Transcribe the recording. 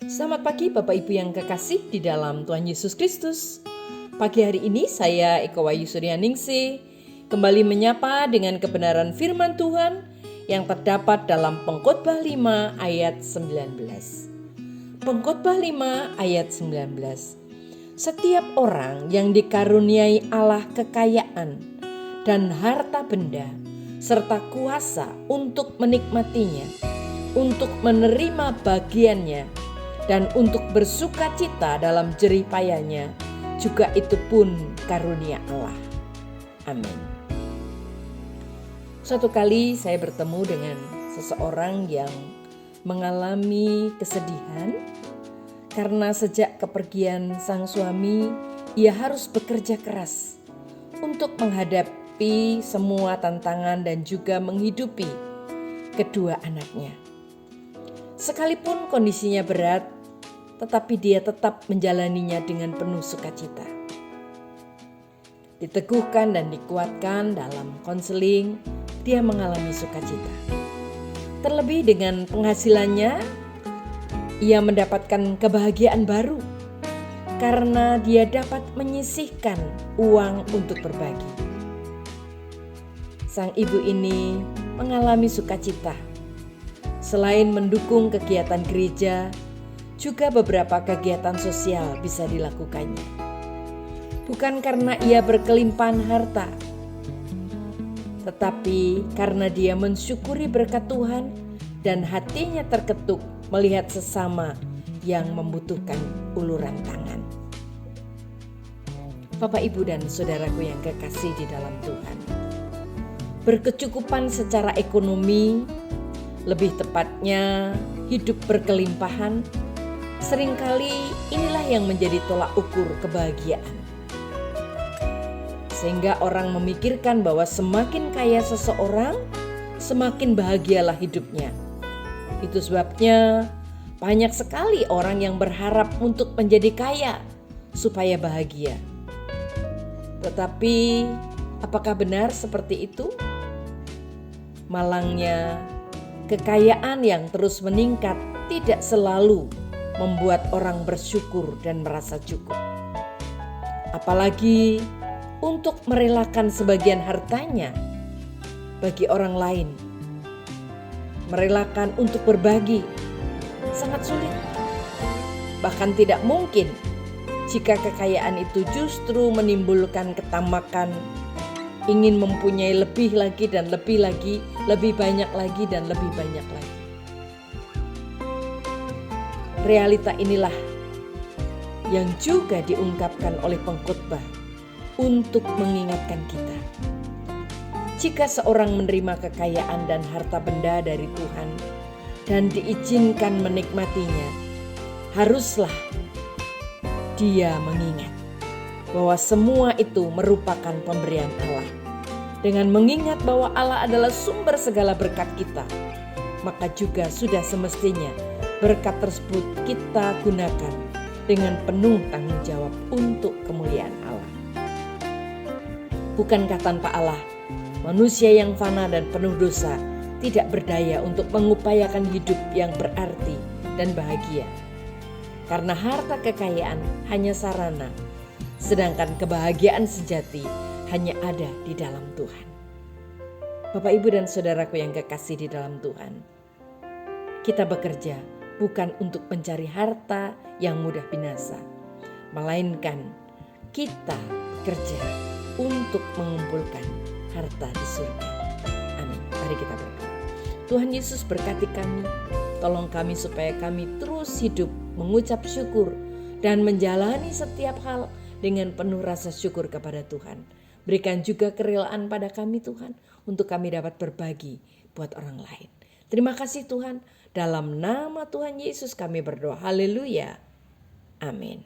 Selamat pagi Bapak Ibu yang kekasih di dalam Tuhan Yesus Kristus. Pagi hari ini saya Eko Wayu Suryaningsih kembali menyapa dengan kebenaran firman Tuhan yang terdapat dalam Pengkhotbah 5 ayat 19. Pengkhotbah 5 ayat 19. Setiap orang yang dikaruniai Allah kekayaan dan harta benda serta kuasa untuk menikmatinya, untuk menerima bagiannya, dan untuk bersuka cita dalam jerih payahnya, juga itu pun karunia Allah. Amin. Suatu kali saya bertemu dengan seseorang yang mengalami kesedihan karena sejak kepergian sang suami, ia harus bekerja keras untuk menghadapi semua tantangan dan juga menghidupi kedua anaknya. Sekalipun kondisinya berat, tetapi dia tetap menjalaninya dengan penuh sukacita. Diteguhkan dan dikuatkan dalam konseling, dia mengalami sukacita. Terlebih dengan penghasilannya, ia mendapatkan kebahagiaan baru karena dia dapat menyisihkan uang untuk berbagi. Sang ibu ini mengalami sukacita. Selain mendukung kegiatan gereja, juga beberapa kegiatan sosial bisa dilakukannya. Bukan karena ia berkelimpahan harta, tetapi karena dia mensyukuri berkat Tuhan dan hatinya terketuk melihat sesama yang membutuhkan uluran tangan. Bapak, Ibu, dan saudaraku yang kekasih di dalam Tuhan, berkecukupan secara ekonomi, lebih tepatnya hidup berkelimpahan, seringkali inilah yang menjadi tolak ukur kebahagiaan. Sehingga orang memikirkan bahwa semakin kaya seseorang, semakin bahagialah hidupnya. Itu sebabnya banyak sekali orang yang berharap untuk menjadi kaya supaya bahagia. Tetapi apakah benar seperti itu? Malangnya, kekayaan yang terus meningkat tidak selalu membuat orang bersyukur dan merasa cukup. Apalagi untuk merelakan sebagian hartanya bagi orang lain. Merelakan untuk berbagi sangat sulit. Bahkan tidak mungkin jika kekayaan itu justru menimbulkan ketamakan, ingin mempunyai lebih lagi dan lebih lagi, lebih banyak lagi dan lebih banyak lagi. Realita inilah yang juga diungkapkan oleh pengkhotbah untuk mengingatkan kita. Jika seorang menerima kekayaan dan harta benda dari Tuhan dan diizinkan menikmatinya, haruslah dia mengingat bahwa semua itu merupakan pemberian Allah. Dengan mengingat bahwa Allah adalah sumber segala berkat kita, maka juga sudah semestinya berkat tersebut kita gunakan dengan penuh tanggung jawab untuk kemuliaan Allah. Bukankah tanpa Allah, manusia yang fana dan penuh dosa tidak berdaya untuk mengupayakan hidup yang berarti dan bahagia? Karena harta kekayaan hanya sarana, sedangkan kebahagiaan sejati hanya ada di dalam Tuhan. Bapak, Ibu, dan saudaraku yang kekasih di dalam Tuhan, kita bekerja bukan untuk mencari harta yang mudah binasa, melainkan kita bekerja untuk mengumpulkan harta di surga. Amin. Mari kita berdoa. Tuhan Yesus, berkati kami, tolong kami supaya kami terus hidup mengucap syukur dan menjalani setiap hal dengan penuh rasa syukur kepada Tuhan. Berikan juga kerelaan pada kami Tuhan, untuk kami dapat berbagi buat orang lain. Terima kasih Tuhan. Dalam nama Tuhan Yesus kami berdoa. Haleluya. Amin.